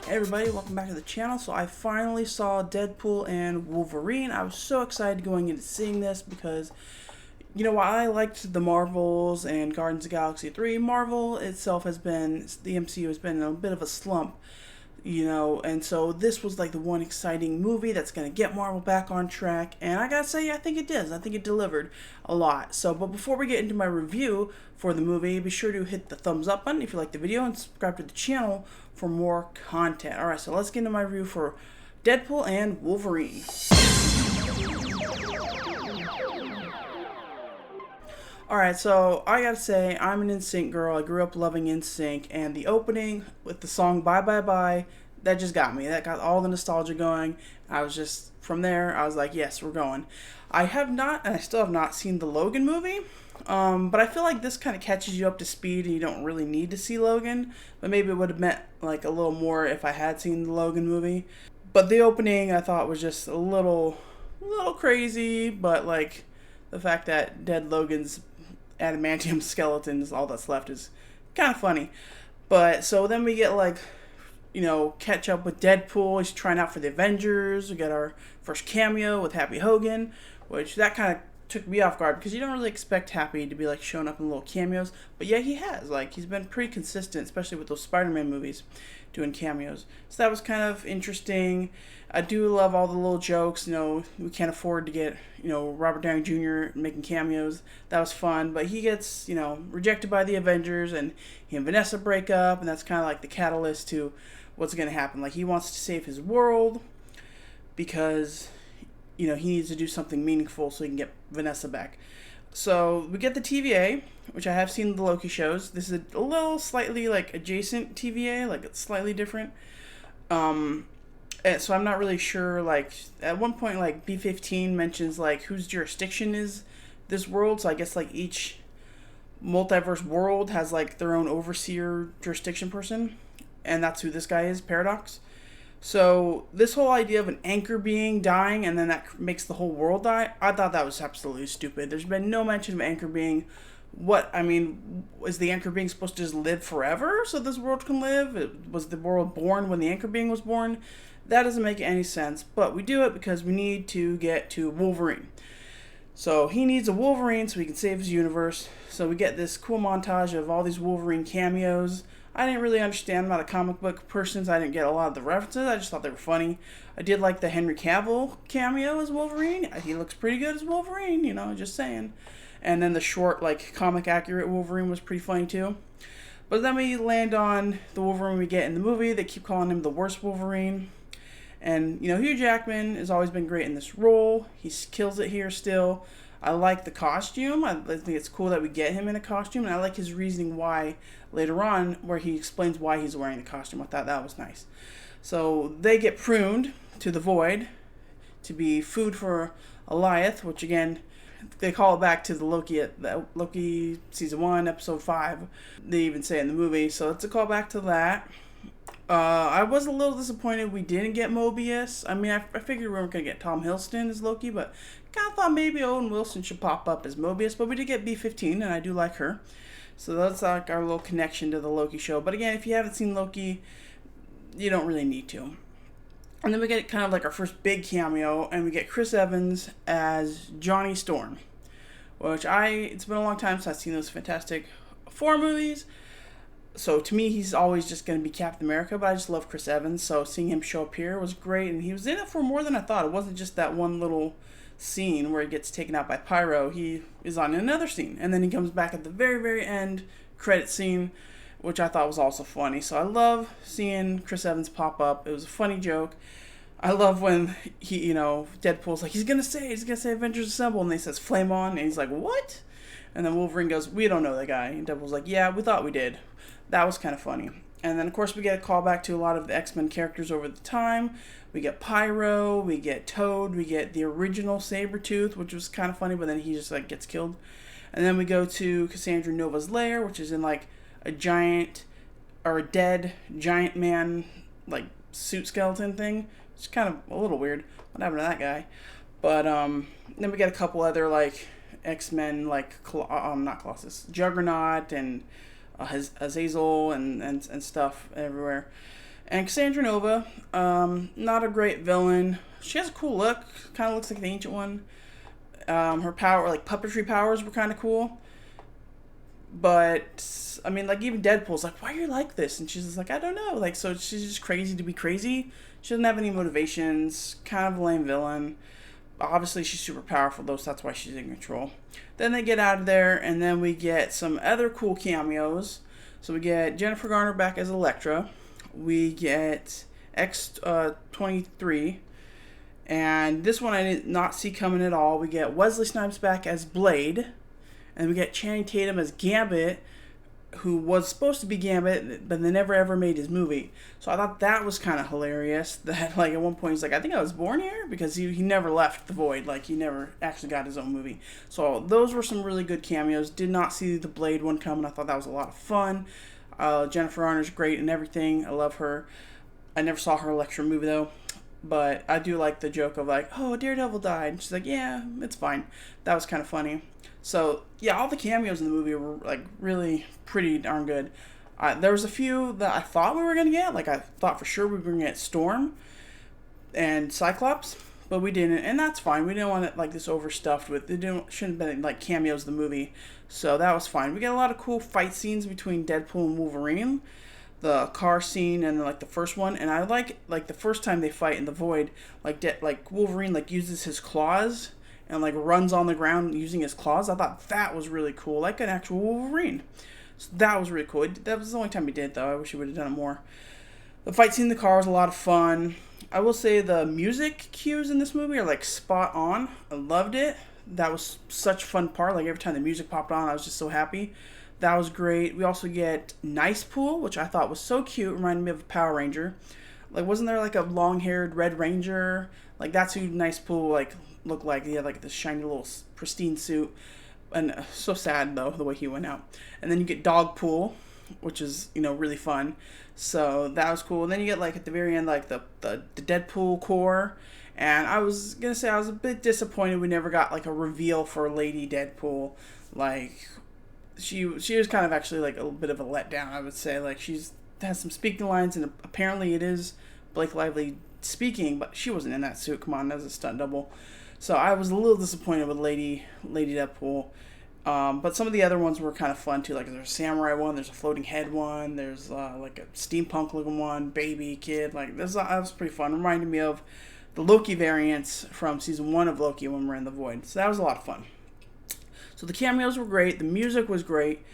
Hey everybody, welcome back to the channel. So I finally saw Deadpool and Wolverine. I was so excited going into seeing this because, while I liked the Marvels and Guardians of the Galaxy 3, Marvel itself the MCU has been in a bit of a slump, and so this was like the one exciting movie that's going to get Marvel back on track, and I gotta say, I think it does. I think it delivered a lot. But before we get into my review for the movie, be sure to hit the thumbs up button if you like the video and subscribe to the channel for more content. Alright, so let's get into my review for Deadpool and Wolverine. Alright, so I gotta say, I'm an NSYNC girl. I grew up loving NSYNC, and the opening with the song Bye Bye Bye, that just got me. That got all the nostalgia going. From there, I was like, yes, we're going. I have not, and I still have not seen the Logan movie, but I feel like this kind of catches you up to speed, and you don't really need to see Logan, but maybe it would have meant like a little more if I had seen the Logan movie. But the opening, I thought, was just a little crazy, but like the fact that dead Logan's adamantium skeleton is all that's left is kind of funny. But so then we get catch up with Deadpool. He's trying out for the Avengers. We get our first cameo with Happy Hogan, which that kind of took me off guard because you don't really expect Happy to be like showing up in little cameos, but yeah, he has. He's been pretty consistent, especially with those Spider-Man movies, doing cameos. So that was kind of interesting. I do love all the little jokes. We can't afford to get Robert Downey Jr. making cameos. That was fun, but he gets rejected by the Avengers, and he and Vanessa break up, and that's kind of like the catalyst to what's going to happen. He wants to save his world because he needs to do something meaningful so he can get Vanessa back. So we get the TVA, which I have seen the Loki shows. This is a little slightly adjacent TVA, it's slightly different. So I'm not really sure. At one point, B-15 mentions whose jurisdiction is this world. So I guess each multiverse world has their own overseer jurisdiction person, and that's who this guy is, Paradox. So this whole idea of an anchor being dying and then that makes the whole world die, I thought that was absolutely stupid. There's been no mention of anchor being. Is the anchor being supposed to just live forever so this world can live? Was the world born when the anchor being was born? That doesn't make any sense, but we do it because we need to get to Wolverine. So he needs a Wolverine so he can save his universe. So we get this cool montage of all these Wolverine cameos. I didn't really understand. I'm not a comic book person, so I didn't get a lot of the references. I just thought they were funny. I did like the Henry Cavill cameo as Wolverine. He looks pretty good as Wolverine, just saying. And then the short, comic accurate Wolverine was pretty funny too. But then we land on the Wolverine we get in the movie. They keep calling him the worst Wolverine. And, Hugh Jackman has always been great in this role. He kills it here still. I like the costume. I think it's cool that we get him in a costume. And I like his reasoning why later on, where he explains why he's wearing the costume. I thought that was nice. So they get pruned to the void to be food for Goliath, which again, they call it back to the Loki season 1, episode 5. They even say in the movie. So it's a call back to that. I was a little disappointed we didn't get Mobius. I figured we weren't going to get Tom Hiddleston as Loki, but kind of thought maybe Owen Wilson should pop up as Mobius. But we did get B-15, and I do like her. So that's our little connection to the Loki show. But again, if you haven't seen Loki, you don't really need to. And then we get kind of our first big cameo, and we get Chris Evans as Johnny Storm, which it's been a long time since I've seen those Fantastic Four movies. So to me, he's always just going to be Captain America, but I just love Chris Evans. So seeing him show up here was great, and he was in it for more than I thought. It wasn't just that one little scene where he gets taken out by Pyro. He is on another scene, and then he comes back at the very, very end credit scene, which I thought was also funny. So I love seeing Chris Evans pop up. It was a funny joke. I love when Deadpool's he's gonna say Avengers Assemble, and he says Flame On, and he's like, what? And then Wolverine goes, we don't know that guy. And Deadpool's like, yeah, we thought we did. That was kind of funny. And then, of course, we get a callback to a lot of the X-Men characters over the time. We get Pyro, we get Toad, we get the original Sabretooth, which was kind of funny, but then he just, gets killed. And then we go to Cassandra Nova's lair, which is in, a giant, or a dead giant man, suit skeleton thing. It's kind of a little weird. What happened to that guy? But, then we get a couple other, X-Men, not Colossus, Juggernaut, and Azazel and stuff everywhere. And Cassandra Nova, not a great villain. She has a cool look, kind of looks like the Ancient One. Her power, like puppetry powers, were kind of cool. But I mean, like even Deadpool's like, "Why are you like this?" And she's just like, "I don't know." Like, so she's just crazy to be crazy. She doesn't have any motivations. Kind of a lame villain. Obviously, she's super powerful though, so that's why she's in control. Then they get out of there, and then we get some other cool cameos. So we get Jennifer Garner back as Elektra. We get X-23. And this one I did not see coming at all. We get Wesley Snipes back as Blade. And we get Channing Tatum as Gambit, who was supposed to be Gambit, but they never ever made his movie. So I thought that was kind of hilarious. That like at one point he's like, I think I was born here, because he never left the void. Like he never actually got his own movie. So those were some really good cameos. Did not see the Blade one coming. I thought that was a lot of fun. Jennifer Garner's great and everything. I love her. I never saw her Elektra movie though. But I do like the joke of like, oh, Daredevil died. And she's like, yeah, it's fine. That was kind of funny. So, yeah, all the cameos in the movie were, like, really pretty darn good. There was a few that I thought we were going to get. Like, I thought for sure we were going to get Storm and Cyclops, but we didn't. And that's fine. We didn't want it, like, this overstuffed with... shouldn't have been, like, cameos in the movie. So that was fine. We get a lot of cool fight scenes between Deadpool and Wolverine. The car scene and, like, the first one. And I like the first time they fight in the Void, like Wolverine, like, uses his claws... and like runs on the ground using his claws. I thought that was really cool, like an actual Wolverine. So that was really cool. That was the only time he did it, though. I wish he would have done it more. The fight scene in the car was a lot of fun. I will say the music cues in this movie are like spot on. I loved it. That was such a fun part. Like every time the music popped on, I was just so happy. That was great. We also get Nice Pool, which I thought was so cute. Reminded me of a Power Ranger. Like, wasn't there like a long-haired Red Ranger? Like that's who Nice Pool like looked like. He had like this shiny little pristine suit, and so sad though the way he went out. And then you get Dog Pool, which is really fun. So that was cool. And then you get like at the very end like the Deadpool core. And I was gonna say I was a bit disappointed we never got like a reveal for Lady Deadpool. Like she was kind of actually like a little bit of a letdown, I would say. Like she's has some speaking lines, and apparently it is Blake Lively speaking, but she wasn't in that suit. Come on, that was a stunt double. So I was a little disappointed with Lady Deadpool. But some of the other ones were kind of fun too. Like there's a samurai one, there's a floating head one, there's like a steampunk looking one, baby kid. Like that was pretty fun. Reminded me of the Loki variants from season 1 of Loki when we're in the Void. So that was a lot of fun. So the cameos were great. The music was great.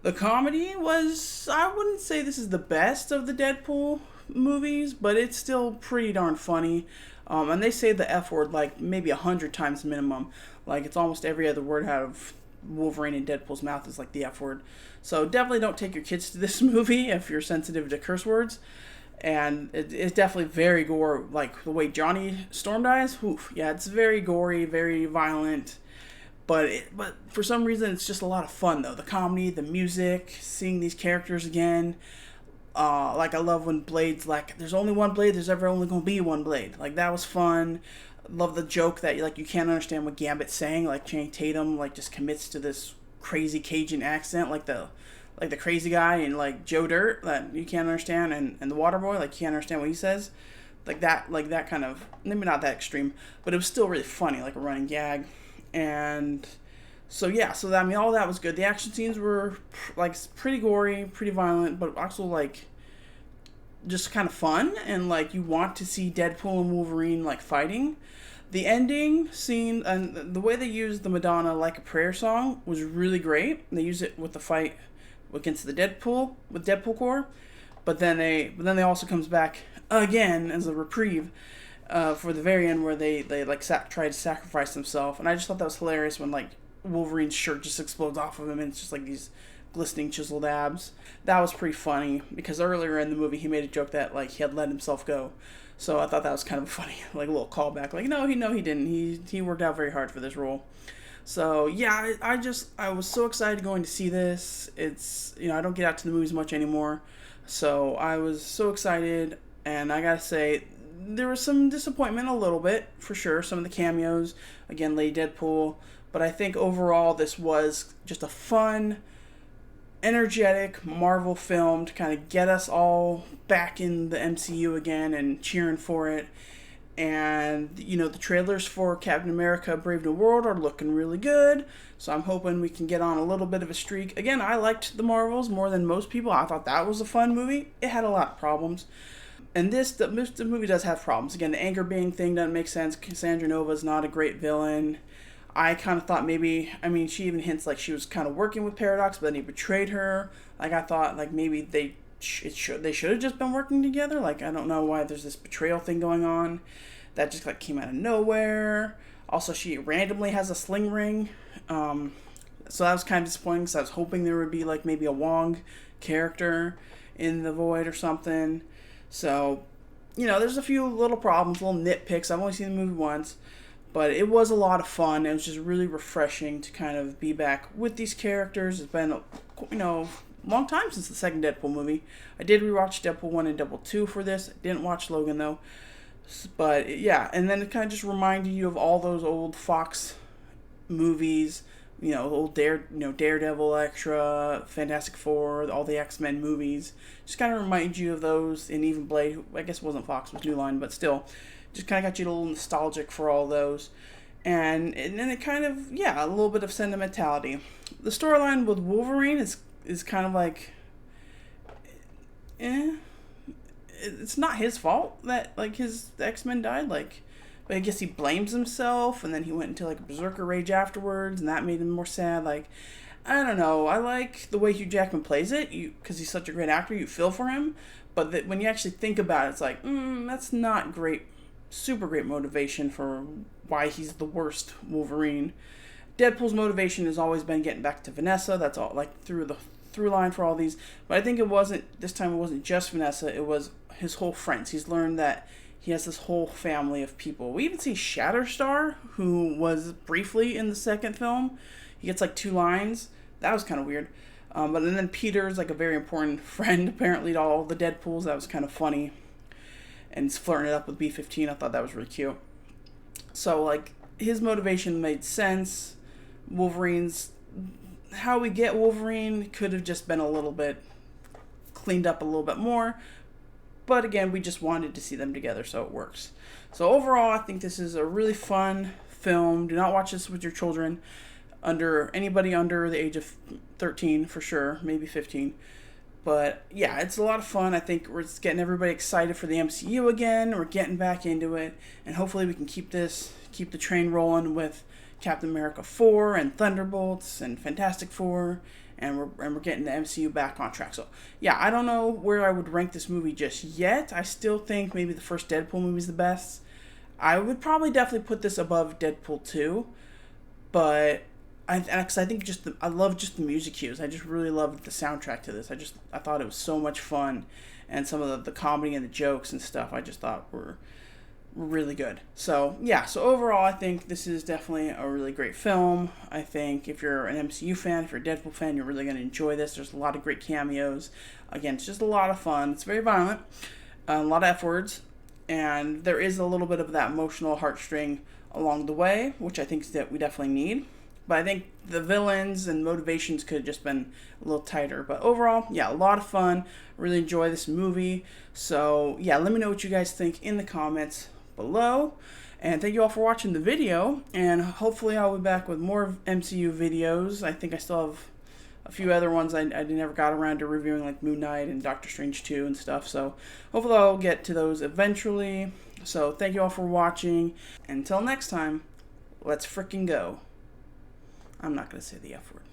The comedy was, I wouldn't say this is the best of the Deadpool movies, but it's still pretty darn funny. And they say the F word like maybe 100 times minimum. Like it's almost every other word out of Wolverine and Deadpool's mouth is like the F word. So definitely don't take your kids to this movie if you're sensitive to curse words. And it's definitely very gore, like the way Johnny Storm dies. Oof, yeah, it's very gory, very violent. But for some reason, it's just a lot of fun, though. The comedy, the music, seeing these characters again. Like, I love when Blade's like, there's only one Blade, there's ever only going to be one Blade. Like, that was fun. Love the joke that, like, you can't understand what Gambit's saying. Like, Channing Tatum, like, just commits to this crazy Cajun accent, like the crazy guy in, like, Joe Dirt that you can't understand. And the Waterboy, like, you can't understand what he says. Like that kind of, maybe not that extreme, but it was still really funny, like a running gag. And so yeah, so I mean all that was good. The action scenes were like pretty gory, pretty violent, but also like just kind of fun, and like you want to see Deadpool and Wolverine like fighting. The ending scene and the way they used the Madonna Like a Prayer song was really great. They use it with the fight against the Deadpool with Deadpool Corps, but then they also comes back again as a reprieve. For the very end where they like try to sacrifice themselves. And I just thought that was hilarious when like Wolverine's shirt just explodes off of him and it's just like these glistening chiseled abs. That was pretty funny because earlier in the movie he made a joke that like he had let himself go. So I thought that was kind of funny, like a little callback. Like no, he didn't. He worked out very hard for this role. So yeah, I was so excited going to see this. It's I don't get out to the movies much anymore. So I was so excited, and I gotta say there was some disappointment a little bit, for sure. Some of the cameos, again, Lady Deadpool. But I think overall this was just a fun energetic Marvel film to kind of get us all back in the MCU again and cheering for it. And, you know, the trailers for Captain America Brave New World are looking really good. So I'm hoping we can get on a little bit of a streak. Again, I liked the Marvels more than most people. I thought that was a fun movie. It had a lot of problems. And the movie does have problems. Again, the Anger Bang thing doesn't make sense. Cassandra Nova's not a great villain. I kind of thought maybe, I mean, she even hints like she was kind of working with Paradox, but then he betrayed her. Like, I thought, like, maybe they should have just been working together. Like, I don't know why there's this betrayal thing going on. That just, like, came out of nowhere. Also, she randomly has a sling ring. So that was kind of disappointing, because I was hoping there would be, like, maybe a Wong character in the Void or something. So, you know, there's a few little problems, little nitpicks. I've only seen the movie once. But it was a lot of fun. It was just really refreshing to kind of be back with these characters. It's been, you know, a long time since the second Deadpool movie. I did rewatch Deadpool 1 and Deadpool 2 for this. I didn't watch Logan, though. But, yeah, and then it kind of just reminded you of all those old Fox movies. You know, old Daredevil Extra, Fantastic Four, all the X-Men movies. Just kind of reminded you of those. And even Blade, I guess it wasn't Fox, it was New Line, but still. Just kind of got you a little nostalgic for all those. And then it kind of, yeah, a little bit of sentimentality. The storyline with Wolverine is kind of like, it's not his fault that, like, the X-Men died. Like, but I guess he blames himself, and then he went into, like, a berserker rage afterwards, and that made him more sad. Like, I don't know. I like the way Hugh Jackman plays it, because he's such a great actor. You feel for him. But when you actually think about it, it's like, that's not great. Super great motivation for why he's the worst Wolverine. Deadpool's motivation has always been getting back to Vanessa. That's all, like, through the through line for all these. But I think this time it wasn't just Vanessa. It was his whole friends. He's learned that he has this whole family of people. We even see Shatterstar, who was briefly in the second film. He gets like 2 lines. That was kind of weird. But then Peter's like a very important friend, apparently, to all the Deadpools. That was kind of funny. And he's flirting it up with B-15. I thought that was really cute. So, like, his motivation made sense. How we get Wolverine could have just been a little bit cleaned up a little bit more. But again, we just wanted to see them together, so it works. So overall, I think this is a really fun film. Do not watch this with your children. Anybody under the age of 13, for sure. Maybe 15. But yeah, it's a lot of fun. I think we're getting everybody excited for the MCU again. We're getting back into it. And hopefully we can keep the train rolling with Captain America 4 and Thunderbolts and Fantastic Four. And we're getting the MCU back on track. So yeah, I don't know where I would rank this movie just yet. I still think maybe the first Deadpool movie is the best. I would probably definitely put this above Deadpool 2. But I think I love just the music cues. I just really loved the soundtrack to this. I thought it was so much fun, and some of the comedy and the jokes and stuff I just thought were really good. So yeah, so overall I think this is definitely a really great film. I think if you're an MCU fan, if you're a Deadpool fan, you're really going to enjoy this. There's a lot of great cameos. Again, it's just a lot of fun. It's very violent, a lot of F words, and there is a little bit of that emotional heartstring along the way, which I think that we definitely need. But I think the villains and motivations could have just been a little tighter. But overall, yeah, a lot of fun. Really enjoy this movie. So, yeah, let me know what you guys think in the comments below. And thank you all for watching the video. And hopefully I'll be back with more MCU videos. I think I still have a few other ones I never got around to reviewing, like Moon Knight and Doctor Strange 2 and stuff. So hopefully I'll get to those eventually. So thank you all for watching. Until next time, let's frickin' go. I'm not going to say the F word.